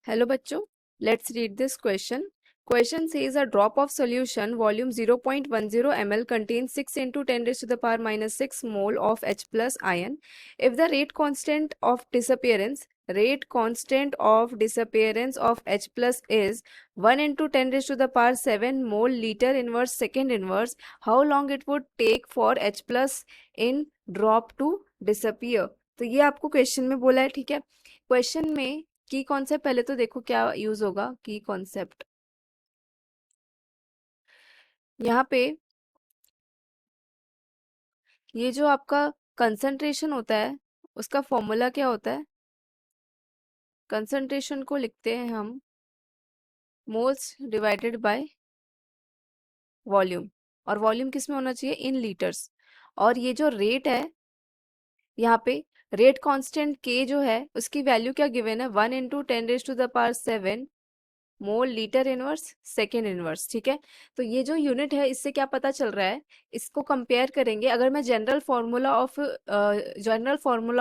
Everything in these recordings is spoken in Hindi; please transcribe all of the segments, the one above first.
Hello बच्चों, let's read this question. Question says a drop of solution volume 0.10 ml contains 6 into 10 raised to the power minus 6 mole of H plus ion. If the rate constant of disappearance of H plus is 1 into 10 raised to the power 7 mole liter inverse second inverse, how long it would take for H plus in drop to disappear? तो ये आपको क्वेश्चन में बोला है, ठीक है। क्वेश्चन में की कॉन्सेप्ट पहले तो देखो क्या यूज होगा। की कॉन्सेप्ट यहाँ पे ये जो आपका कंसंट्रेशन होता है उसका फॉर्मूला क्या होता है। कंसंट्रेशन को लिखते हैं हम मोल्स डिवाइडेड बाय वॉल्यूम, और वॉल्यूम किस में होना चाहिए, इन लीटर्स। और ये जो रेट है यहाँ पे रेट कांस्टेंट के जो है उसकी वैल्यू क्या गिवन है, 1 into 10 raise to the power 7 mole litre inverse second inverse, ठीक है। तो ये जो यूनिट है इससे क्या पता चल रहा है, इसको कंपेयर करेंगे। अगर मैं general formula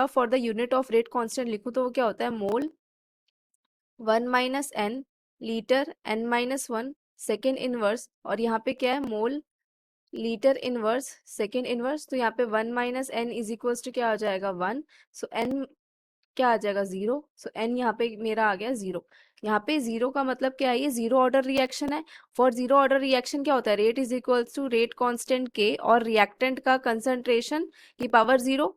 for the unit of rate constant लिखूं तो वो क्या होता है, mole 1 minus n litre n minus 1 second inverse, और यहाँ पे क्या है, mole litre inverse second inverse. तो यहाँ पे 1 minus n is equals to क्या आ जाएगा, 1। सो एन क्या आ जाएगा, 0। सो एन यहाँ पे मेरा आ गया 0। यहाँ पे 0 का मतलब क्या है, ये जीरो ऑर्डर रिएक्शन है। फॉर जीरो ऑर्डर रिएक्शन क्या होता है, rate is equals to rate constant के और रिएक्टेंट का कंसंट्रेशन की पावर 0,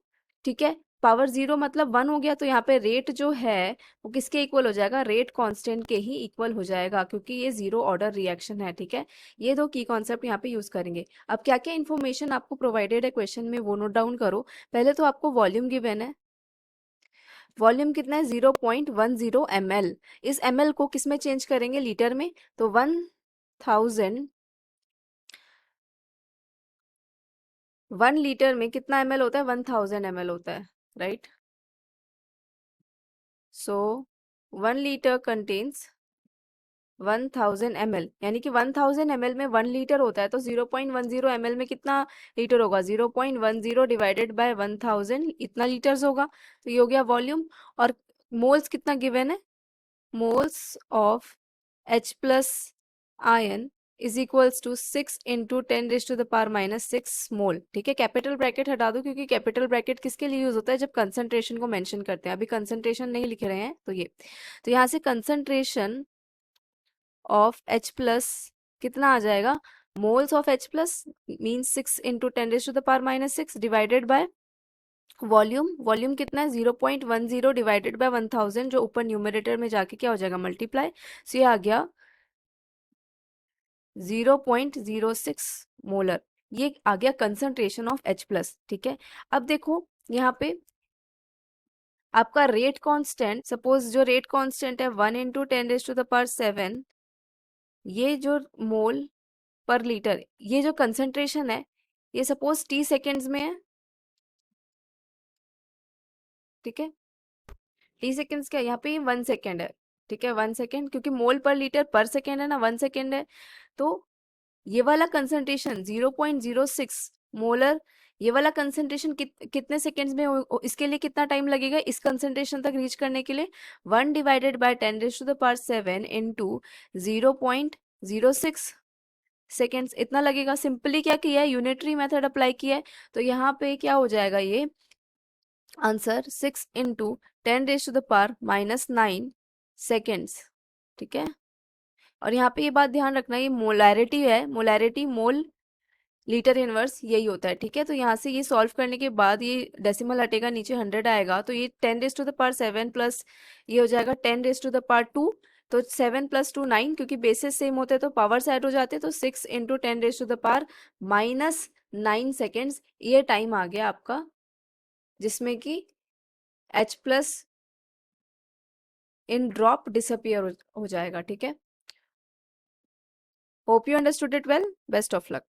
ठीक है। पावर 0 मतलब 1 हो गया, तो यहाँ पे रेट जो है वो किसके इक्वल हो जाएगा, रेट कांस्टेंट के ही इक्वल हो जाएगा, क्योंकि ये जीरो ऑर्डर रिएक्शन है, ठीक है। ये दो की कॉन्सेप्ट यहाँ पे यूज करेंगे। अब क्या क्या इन्फॉर्मेशन आपको प्रोवाइडेड है क्वेश्चन में वो नोट डाउन करो। पहले तो आपको वॉल्यूम गिवन है, वॉल्यूम कितना है, 0.10 ml। इस ml को किस में चेंज करेंगे, लीटर में। तो 1000 1 लीटर में कितना ml होता है, 1000 ml होता है, राइट। सो 1 लीटर कंटेन्स 1000 ml, यानी कि 1000 ml में 1 लीटर होता है, तो 0.10 ml में कितना लीटर होगा, 0.10 डिवाइडेड बाय 1000, इतना लीटर्स होगा। तो ये हो गया वॉल्यूम। और मोल्स कितना गिवन है, moles of H plus ion is equals to 6 into 10 raise to the power minus 6 mole, ठीक है। कैपिटल ब्रैकेट हटा दो, क्योंकि कैपिटल ब्रैकेट किसके लिए यूज होता है, जब कंसंट्रेशन को मेंशन करते हैं। अभी कंसंट्रेशन नहीं लिख रहे हैं, तो ये तो यहाँ से कंसंट्रेशन ऑफ H प्लस कितना आ जाएगा, moles of H plus means 6 into 10 raise to the power minus 6 divided by volume. Volume कितना है, 0.10 डिवाइडेड बाय 1000, जो ऊपर न्यूमरेटर में जाके क्या हो जाएगा, मल्टीप्लाई। सो ये आ गया 0.06 मोलर। ये आ गया कंसंट्रेशन ऑफ H प्लस, ठीक है। अब देखो यहाँ पे आपका रेट कांस्टेंट, सपोज जो रेट कांस्टेंट है 1 into 10 raise to the power 7, ये जो मोल पर लीटर, ये जो कंसंट्रेशन है ये सपोज t सेकेंड्स में है, ठीक है। टी सेकेंड्स क्या, यहाँ पे 1 सेकेंड है, ठीक है। 1 सेकेंड, क्योंकि मोल पर लीटर पर सेकेंड है ना, 1 सेकेंड है। तो ये वाला कंसंट्रेशन 0.06 मोलर, ये वाला कंसंट्रेशन कितने सेकेंड्स में इसके लिए कितना टाइम लगेगा इस कंसंट्रेशन तक रीच करने के लिए, 1 divided by 10 raise to the power 7 into 0.06 seconds, इतना लगेगा। सिंपली क्या किया है, यूनिटरी मेथड अप्लाई किया है। तो यहाँ पे क्या हो जाएगा, ये answer 6 into 10 raise to the power minus 9 seconds, ठीक है। और यहाँ पे ये बात ध्यान रखना, ये मोलैरिटी है, मोलैरिटी मोल लीटर इनवर्स यही होता है, ठीक है। तो यहाँ से ये सॉल्व करने के बाद ये डेसिमल हटेगा, नीचे 100 आएगा, तो ये 10 raise to the power 7 plus ये हो जाएगा 10 रेज टू द पावर 2। तो 7 प्लस 2 9, क्योंकि बेसिस सेम होते हैं तो पावर ऐड हो जाते हैं। तो 6 into 10 raise to the power minus 9 seconds, ये टाइम आ गया आपका, जिसमें कि H plus in drop disappear हो जाएगा, ठीक है। Hope you understood it well, best of luck.